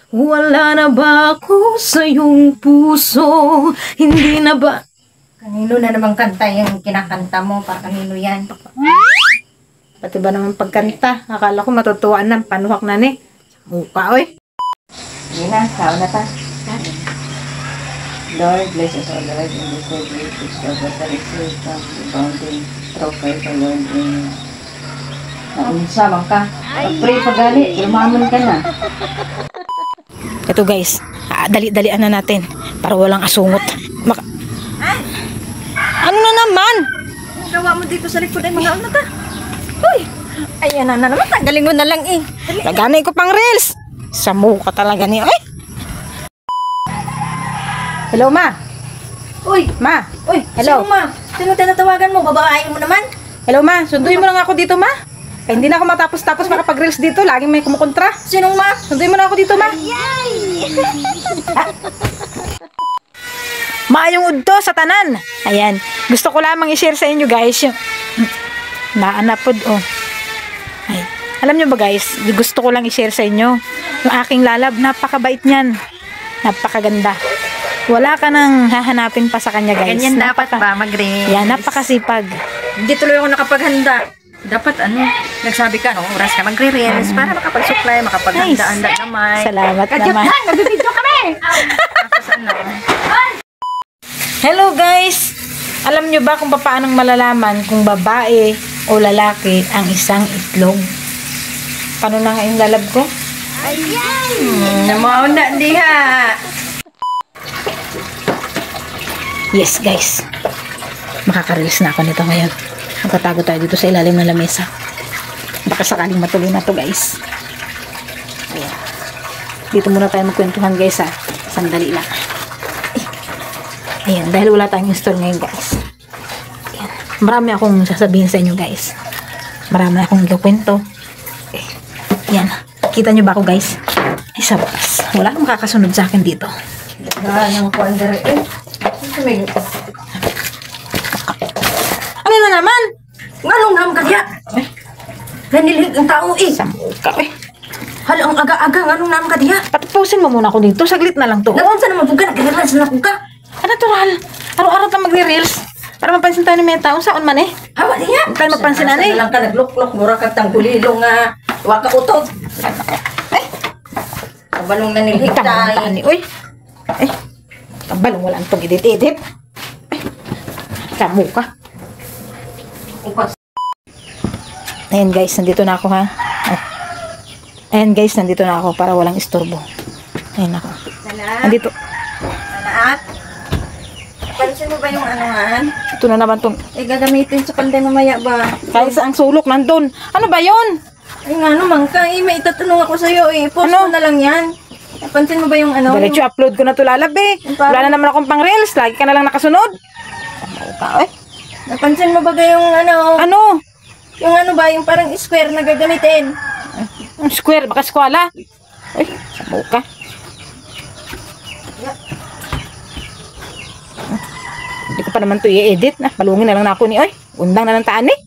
Wala na ba ako sa iyong puso? Hindi na ba... Kanino na namang kanta yung kinakanta mo? Para kanino yan? Pati ba naman pagkanta? Akala ko matutuwa na, panuhak na ni. Mukha, oy. Hindi na, sao na ta. Lord, bless us all, Lord, in this way, which of us are exposed from the bounding profile for Lord in naunsa man ka. Pag-pray pagali, lumaman ka na. Ito guys, dali-dalian na natin para walang asungot. Ano na naman? Ang gawa mo dito sa likod ay mga ano ka? Uy, ayan na naman. Tanggalin mo na lang eh. Laganay ko pang reels. Sa mukha talaga niya. Ay! Hello, ma. Uy! Ma. Uy! Hello. Sino ma? Sino tinatawagan mo? Babae mo naman? Hello, ma. Sunduin mo lang ako dito, ma. Kaya hindi na ako matapos-tapos makapag-reels dito. Laging may kumukontra. Sinong ma? Sunduin mo lang ako dito, ma. Maayong udto sa tanan. Ayan. Gusto ko lamang i-share sa inyo, guys. Yung... Naanapod, oh. Ay. Alam nyo ba, guys? Gusto ko lang i-share sa inyo. Yung aking lalab, napakabait niyan. Napakaganda. Wala ka nang hahanapin pa sa kanya, guys. Ganyan dapat ba mag-reels? Yan, napakasipag. Hindi tuloy ako nakapaghanda. Dapat nagsabi ka, oras ka magre-reels para makapag-supply, makapaghanda-handa naman. Salamat naman. Nagbibidyo kami! Tapos Hello guys! Alam nyo ba kung paano malalaman kung babae o lalaki ang isang itlog? Paano na nga yung lalab ko? ayan! Namauna diha! Yes guys, makaka-release na ako nito ngayon. Magtatago tayo dito sa ilalim ng lamesa. Baka sakaling matuloy na to guys. Ayan. Dito muna tayo magkwentuhan guys ha. Sandali lang. Ayan, dahil wala tayong install ngayon guys. Ayan. Marami akong sasabihin sa inyo guys. Marami akong ikukwento. Ayan. Kita nyo ba ako guys? Ay sabas. Wala akong makakasunod sa akin dito. Ang kuandari eh. Ano na naman? Nganong naman kaya? Nanilig ang tao eh. Sa muka eh. Hala, ang aga-aga, nganong naman kaya? Patapusin mo muna ako dito. Saglit na lang to. Naman sa naman po ka, nag-realize na po ka. Natural. Araw-araw tayo magre-reels. Para mapansin tayo ng mga tao. Saan man eh? Hawa niya. Tayo mapansin na eh. Lang ka naglok-lok, mura ka tangkulilo nga. Waka utot. Eh. Kabalong nanilig tayo. Uy. Eh. Kabalong wala itong edit-edit. Eh. Kamu ka. Ayan guys, nandito na ako ha. Oh. Ayan guys, nandito na ako para walang istorbo. Ayan ako. Nandito. Anak. Pansin mo ba yung anuhan? Ito na naman itong... Gagamitin sa panday mamaya ba? Kahit sa ang sulok nandun. Ano ba yun? Ay nga naman ka, may itatanong ako sa'yo eh. Post mo na lang yan. Pansin mo ba yung ano? Diretso upload ko na to lalab eh. Wala na naman akong pang reels. Lagi ka na lang nakasunod. Tama ka eh. Napansin mo ba yung ano? Ano? Yung ano ba, yung parang square na gagamitin? Ang square, baka skwala. Ay, sabaw ka. Hindi ko pa naman to i-edit na. Palungin na lang na ako ni, oy. Undang na lang taan eh.